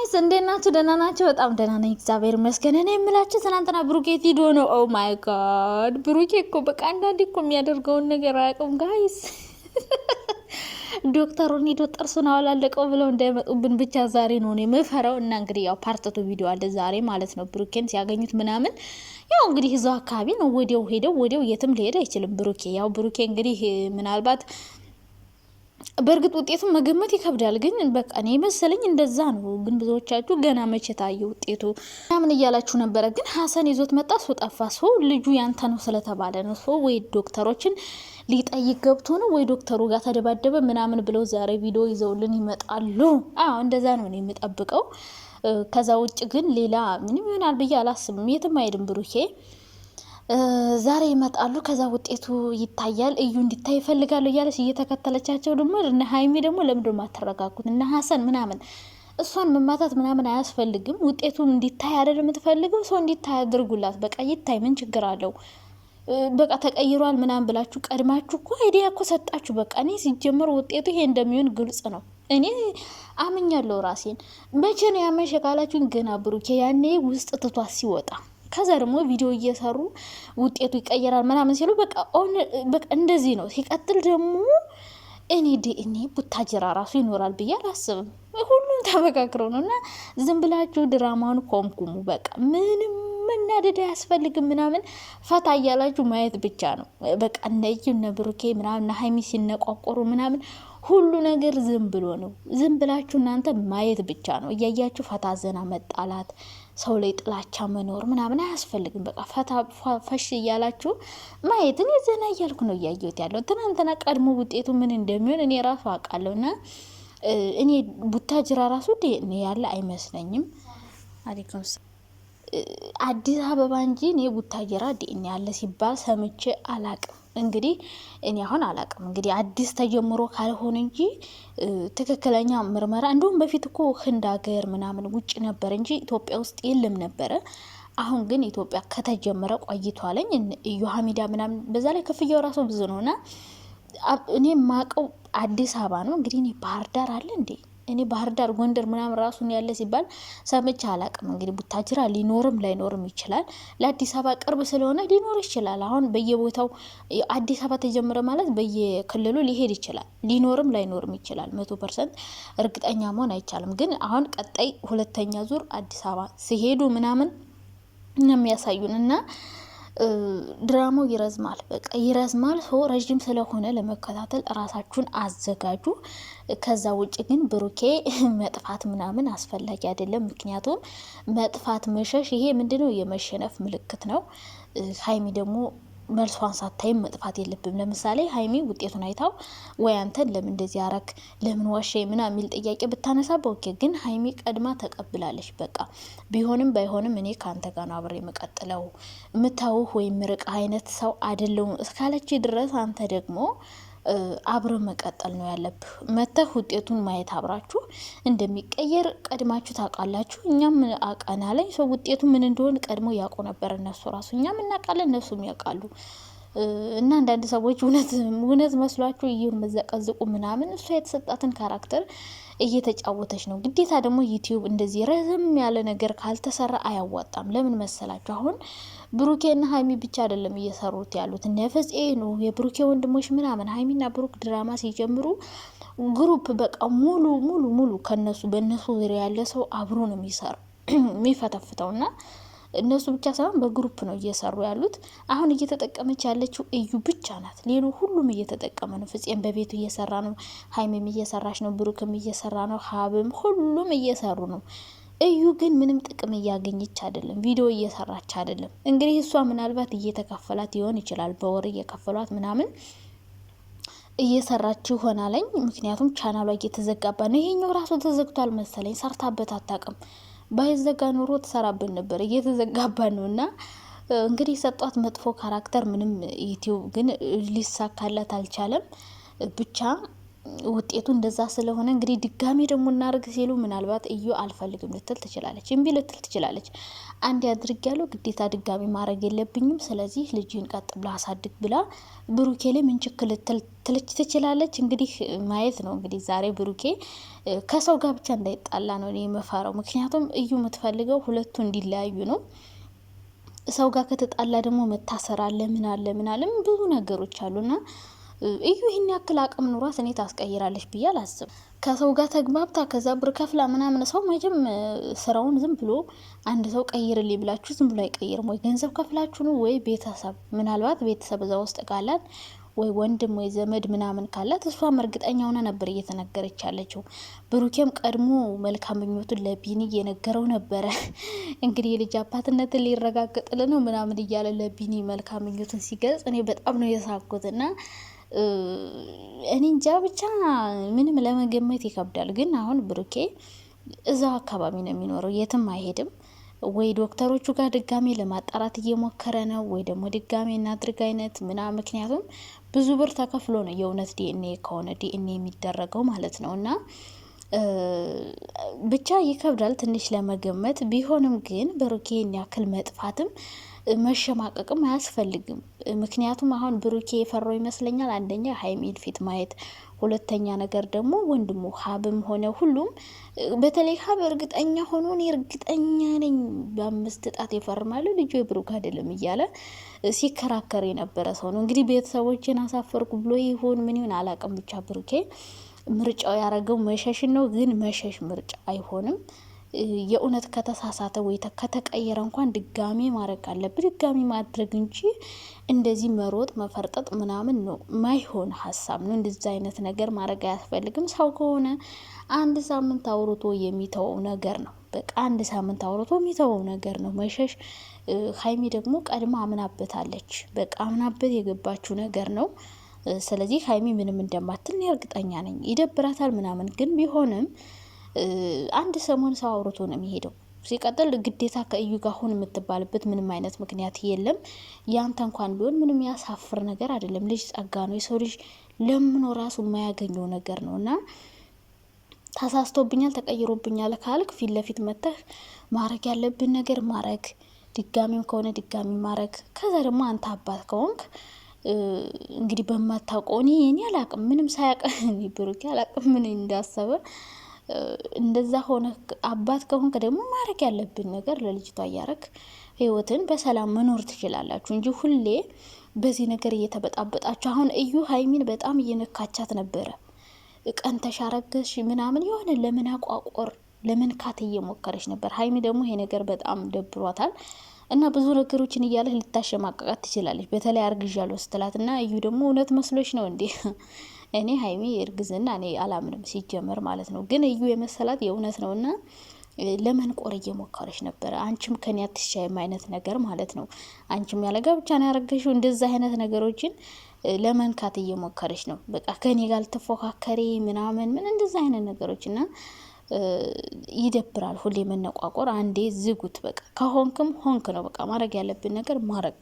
ጋይስ እንዴት ናችሁ? ደህና ናችሁ? በጣም ደህና ነኝ እግዚአብሔር ይመስገን። እኔ የምላችሁ ትናንትና ብሩኬ ቪዲዮ ነው። ኦ ማይ ጋድ ብሩኬ እኮ በቃ አንዳንዴ እኮ የሚያደርገውን ነገር አያውቅም ጋይስ። ዶክተሩን ሂዶ ጥርሱን አወላለቀው ብለው እንዳይመጡብን ብቻ ዛሬ ነው እኔ የምፈራው። እና እንግዲህ ያው ፓርትቱ ቪዲዮ አለ ዛሬ ማለት ነው። ብሩኬን ሲያገኙት ምናምን ያው እንግዲህ እዛው አካባቢ ነው። ወዲያው የትም ሊሄድ አይችልም ብሩኬ። ያው ብሩኬ እንግዲህ ምናልባት በእርግጥ ውጤቱን መገመት ይከብዳል፣ ግን በቃ እኔ መሰለኝ እንደዛ ነው። ግን ብዙዎቻችሁ ገና መቼ ታየ ውጤቱ ምን እያላችሁ ነበረ። ግን ሀሰን ይዞት መጣ፣ ሰው ጠፋ። ሰው ልጁ ያንተ ነው ስለተባለ ነው። ሰው ወይ ዶክተሮችን ሊጠይቅ ገብቶ ነው ወይ ዶክተሩ ጋር ተደባደበ ምናምን ብለው ዛሬ ቪዲዮ ይዘውልን ይመጣሉ። አዎ እንደዛ ነው እኔ የምጠብቀው። ከዛ ውጭ ግን ሌላ ምንም ይሆናል ብዬ አላስብም። የትም አይሄድም ብሩኬ። ዛሬ ይመጣሉ። ከዛ ውጤቱ ይታያል። እዩ እንዲታይ ይፈልጋሉ እያለች እየተከተለቻቸው ደግሞ እነ ሀይሚ ደግሞ ለምንድን ነው የማትረጋጉት? እነ ሀሰን ምናምን እሷን መማታት ምናምን አያስፈልግም። ውጤቱን እንዲታይ አይደል የምትፈልገው? ሰው እንዲታይ አድርጉላት። በቃ ይታይ፣ ምን ችግር አለው? በቃ ተቀይሯል ምናምን ብላችሁ ቀድማችሁ እኮ አይዲያ እኮ ሰጣችሁ። በቃ እኔ ሲጀመር ውጤቱ ይሄ እንደሚሆን ግልጽ ነው። እኔ አምኛለሁ ራሴን። መቼ ነው ያመሸ ካላችሁን ገና ብሩኬ ያኔ ውስጥ ትቷት ሲወጣ ከዛ ደግሞ ቪዲዮ እየሰሩ ውጤቱ ይቀየራል ምናምን ሲሉ በቃ እንደዚህ ነው። ሲቀጥል ደግሞ እኔ ቡታጅራ ራሱ ይኖራል ብዬ አላስብም። ሁሉም ተመካክረው ነው። እና ዝም ብላችሁ ድራማውን ኮምኩሙ። በቃ ምንም መናደድ አያስፈልግም። ምናምን ፈታ እያላችሁ ማየት ብቻ ነው በቃ። እነ ብሩኬ ምናምን ሀይሚ ሲነቋቆሩ ምናምን ሁሉ ነገር ዝም ብሎ ነው። ዝም ብላችሁ እናንተ ማየት ብቻ ነው። እያያችሁ ፈታ ዘና መጣላት፣ ሰው ላይ ጥላቻ መኖር ምናምን አያስፈልግም። በቃ ፈታ ፈሽ እያላችሁ ማየት። እኔ ዘና እያልኩ ነው እያየሁት ያለው። ትናንትና ቀድሞ ውጤቱ ምን እንደሚሆን እኔ ራሱ አውቃለሁ። እና እኔ ቡታጅራ ራሱ እኔ ያለ አይመስለኝም። አሪኩም አዲስ አበባ እንጂ እኔ ቡታጅራ ዲኤንኤ ያለ ሲባል ሰምቼ አላቅም። እንግዲህ እኔ አሁን አላቅም። እንግዲህ አዲስ ተጀምሮ ካልሆነ እንጂ ትክክለኛ ምርመራ እንደውም በፊት እኮ ህንድ ሀገር ምናምን ውጭ ነበር እንጂ ኢትዮጵያ ውስጥ የለም ነበረ። አሁን ግን ኢትዮጵያ ከተጀመረ ቆይቷለኝ። ዮሃ ሚዲያ ምናምን በዛ ላይ ክፍያው ራሱ ብዙ ነውና እኔ ማቀው አዲስ አበባ ነው። እንግዲህ እኔ ባህር ዳር አለ እንዴ? እኔ ባህር ዳር ጎንደር ምናምን ራሱን ያለ ሲባል ሰምቼ አላቅም። እንግዲህ ቡታጅራ ሊኖርም ላይኖርም ይችላል። ለአዲስ አበባ ቅርብ ስለሆነ ሊኖር ይችላል። አሁን በየቦታው አዲስ አበባ ተጀመረ ማለት በየክልሉ ሊሄድ ይችላል። ሊኖርም ላይኖርም ይችላል። 100% እርግጠኛ መሆን አይቻልም። ግን አሁን ቀጣይ ሁለተኛ ዙር አዲስ አበባ ሲሄዱ ምናምን የሚያሳዩን እና ድራማው ይረዝማል። በቃ ይረዝማል። ሰው ረዥም ስለሆነ ለመከታተል ራሳችሁን አዘጋጁ። ከዛ ውጭ ግን ብሩኬ መጥፋት ምናምን አስፈላጊ አይደለም። ምክንያቱም መጥፋት መሸሽ ይሄ ምንድነው? የመሸነፍ ምልክት ነው። ሀይሚ ደግሞ መልሷን ሳታይም መጥፋት የለብም። ለምሳሌ ሀይሚ ውጤቱን አይታው ወይ አንተን ለምን እንደዚህ አረክ ለምን ዋሸ ምና የሚል ጥያቄ ብታነሳ በኦኬ። ግን ሀይሚ ቀድማ ተቀብላለች። በቃ ቢሆንም ባይሆንም እኔ ከአንተ ጋር ነው አብሬ የምቀጥለው የምታውህ ወይም ርቅ አይነት ሰው አይደለሁም እስካለች ድረስ አንተ ደግሞ አብረ መቀጠል ነው ያለብህ። መተህ ውጤቱን ማየት አብራችሁ እንደሚቀየር ቀድማችሁ ታውቃላችሁ። እኛም አውቀናለኝ። ሰው ውጤቱ ምን እንደሆነ ቀድሞ ያውቁ ነበር እነሱ ራሱ። እኛም እናውቃለን፣ እነሱም ያውቃሉ። እና አንዳንድ ሰዎች እውነት መስሏችሁ እዩን መዘቀዝቁ ምናምን። እሷ የተሰጣትን ካራክተር እየተጫወተች ነው። ግዴታ ደግሞ ዩቲዩብ እንደዚህ ረዘም ያለ ነገር ካልተሰራ አያዋጣም። ለምን መሰላችሁ? አሁን ብሩኬና ሀይሚ ብቻ አይደለም እየሰሩት ያሉት፣ ነፍጼ ነው የብሩኬ ወንድሞች ምናምን። ሀይሚና ብሩክ ድራማ ሲጀምሩ ግሩፕ በቃ ሙሉ ከነሱ በእነሱ ዙሪያ ያለ ሰው አብሮ ነው የሚፈተፍተውና እነሱ ብቻ ሳይሆን በግሩፕ ነው እየሰሩ ያሉት። አሁን እየተጠቀመች ያለችው እዩ ብቻ ናት። ሌሎ ሁሉም እየተጠቀመ ነው። ፍፄም በቤቱ እየሰራ ነው። ሀይሚም እየሰራች ነው። ብሩክም እየሰራ ነው። ሀብም ሁሉም እየሰሩ ነው። እዩ ግን ምንም ጥቅም እያገኘች አይደለም። ቪዲዮ እየሰራች አይደለም። እንግዲህ እሷ ምናልባት እየተከፈላት ይሆን ይችላል። በወር እየከፈሏት ምናምን እየሰራች ይሆናለኝ። ምክንያቱም ቻናሏ እየተዘጋባ ነው። ይሄኛው ራሱ ተዘግቷል መሰለኝ። ሰርታበት አታውቅም። ባይዘጋ ኑሮ ተሰራብን ነበር። እየተዘጋባ ነው። እና እንግዲህ ሰጧት መጥፎ ካራክተር ምንም ዩቲዩብ ግን ሊሳካላት አልቻለም። ብቻ ውጤቱ እንደዛ ስለሆነ እንግዲህ ድጋሚ ደግሞ እናርግ ሲሉ ምናልባት እዩ አልፈልግም ልትል ትችላለች፣ እምቢ ልትል ትችላለች። አንድ ያድርግ ያለው ግዴታ ድጋሚ ማድረግ የለብኝም ስለዚህ ልጅን ቀጥ ብላ አሳድግ ብላ ብሩኬ ላይ ምን ችክል ትልች ትችላለች። እንግዲህ ማየት ነው እንግዲህ ዛሬ ብሩኬ ከሰው ጋር ብቻ እንዳይጣላ ነው እኔ የምፈራው። ምክንያቱም እዩ የምትፈልገው ሁለቱ እንዲለያዩ ነው። ሰው ጋር ከተጣላ ደግሞ መታሰር አለ ምን አለ ብዙ ነገሮች አሉና እዩ ይህን ያክል አቅም ኑሯት እኔ ታስቀይራለች ብዬ አላስብም። ከሰው ጋር ተግባብታ ከዛ ብር ከፍላ ምናምን ሰው መጀም ስራውን ዝም ብሎ አንድ ሰው ቀይርልኝ ብላችሁ ዝም ብሎ አይቀይርም። ወይ ገንዘብ ከፍላችሁ ነው ወይ ቤተሰብ፣ ምናልባት ቤተሰብ እዛ ውስጥ ካላት ወይ ወንድም ወይ ዘመድ ምናምን ካላት እሷም እርግጠኛ ሆና ነበር እየተነገረች ያለችው። ብሩኬም ቀድሞ መልካም ምኞቱን ለቢኒ እየነገረው ነበረ። እንግዲህ የልጅ አባትነትን ሊረጋገጥል ነው ምናምን እያለ ለቢኒ መልካም ምኞቱን ሲገልጽ እኔ በጣም ነው የሳኩትና እኔ እንጃ ብቻ ምንም ለመገመት ይከብዳል። ግን አሁን ብሩኬ እዛው አካባቢ ነው የሚኖረው፣ የትም አይሄድም። ወይ ዶክተሮቹ ጋር ድጋሜ ለማጣራት እየሞከረ ነው ወይ ደግሞ ድጋሜ እናድርግ አይነት ምክንያቱም ብዙ ብር ተከፍሎ ነው የእውነት ዲኤንኤ ከሆነ ዲኤንኤ የሚደረገው ማለት ነው። እና ብቻ ይከብዳል ትንሽ ለመገመት ቢሆንም ግን ብሩኬን ያክል መጥፋትም መሸማቀቅም አያስፈልግም። ምክንያቱም አሁን ብሩኬ የፈራው ይመስለኛል አንደኛ ሀይሚን ፊት ማየት፣ ሁለተኛ ነገር ደግሞ ወንድሙ ሀብም ሆነ ሁሉም በተለይ ሀብ እርግጠኛ ሆኖ እኔ እርግጠኛ ነኝ በ5 ጣት ይፈርማሉ ልጁ የብሩክ አይደለም እያለ ሲከራከር የነበረ ሰው ነው። እንግዲህ ቤተሰቦችን አሳፈርኩ ብሎ ይሆን ምን ይሆን አላቅም። ብቻ ብሩኬ ምርጫው ያደረገው መሸሽን ነው። ግን መሸሽ ምርጫ አይሆንም። የእውነት ከተሳሳተ ወይ ከተቀየረ እንኳን ድጋሚ ማድረግ አለብን፣ ድጋሚ ማድረግ እንጂ እንደዚህ መሮጥ መፈርጠጥ ምናምን ነው ማይሆን ሀሳብ ነው። እንደዚህ አይነት ነገር ማድረግ አያስፈልግም። ሰው ከሆነ አንድ ሳምንት አውርቶ የሚተወው ነገር ነው። በቃ አንድ ሳምንት አውርቶ የሚተወው ነገር ነው መሸሽ። ሀይሚ ደግሞ ቀድማ አምናበታለች። በቃ አምናበት የገባችው ነገር ነው። ስለዚህ ሀይሚ ምንም እንደማትል እርግጠኛ ነኝ። ይደብራታል ምናምን ግን ቢሆንም አንድ ሰሞን ሰው አውርቶ ነው የሚሄደው። ሲቀጥል ግዴታ ከእዩ ጋር ሁን የምትባልበት ምንም አይነት ምክንያት የለም። ያንተ እንኳን ቢሆን ምንም ያሳፍር ነገር አይደለም። ልጅ ጸጋ ነው። የሰው ልጅ ለምኖ ራሱ የማያገኘው ነገር ነው እና ተሳስቶብኛል ተቀይሮብኛል ካልክ ፊት ለፊት መተህ ማድረግ ያለብን ነገር ማድረግ፣ ድጋሚም ከሆነ ድጋሚ ማድረግ። ከዛ ደግሞ አንተ አባት ከሆንክ እንግዲህ በማታውቀው እኔ አላቅም ምንም ሳያውቅ ብሩኬ አላቅም ምን እንዳሰበ እንደዛ ሆነ። አባት ከሆንክ ደግሞ ማድረግ ያለብን ነገር ለልጅቷ እያረግ ህይወትን በሰላም መኖር ትችላላችሁ እንጂ ሁሌ በዚህ ነገር እየተበጣበጣችሁ። አሁን እዩ ሀይሚን በጣም እየነካቻት ነበረ። ቀን ተሻረገሽ ምናምን የሆነ ለምን አቋቆር ለምን ካት እየሞከረች ነበር። ሀይሚ ደግሞ ይሄ ነገር በጣም ደብሯታል እና ብዙ ነገሮችን እያለህ ልታሸማቀቃት ትችላለች። በተለይ አርግዣለሁ ስትላት እና እዩ ደግሞ እውነት መስሎች ነው እንዴ? እኔ ሀይሚ እርግዝና እኔ አላምንም ሲጀመር ማለት ነው። ግን እዩ የመሰላት የእውነት ነው እና ለመንቆር እየሞከረች ነበረ። አንቺም ከኔ አትሻይም አይነት ነገር ማለት ነው። አንቺም ያለ ጋብቻ ነው ያረገሽው። እንደዛ አይነት ነገሮችን ለመንካት እየሞከረች ነው። በቃ ከኔ ጋር ተፎካከሪ ምናምን ምን እንደዛ አይነት ነገሮች እና ይደብራል። ሁሌ መነቋቆር። አንዴ ዝጉት በቃ። ከሆንክም ሆንክ ነው በቃ። ማድረግ ያለብን ነገር ማድረግ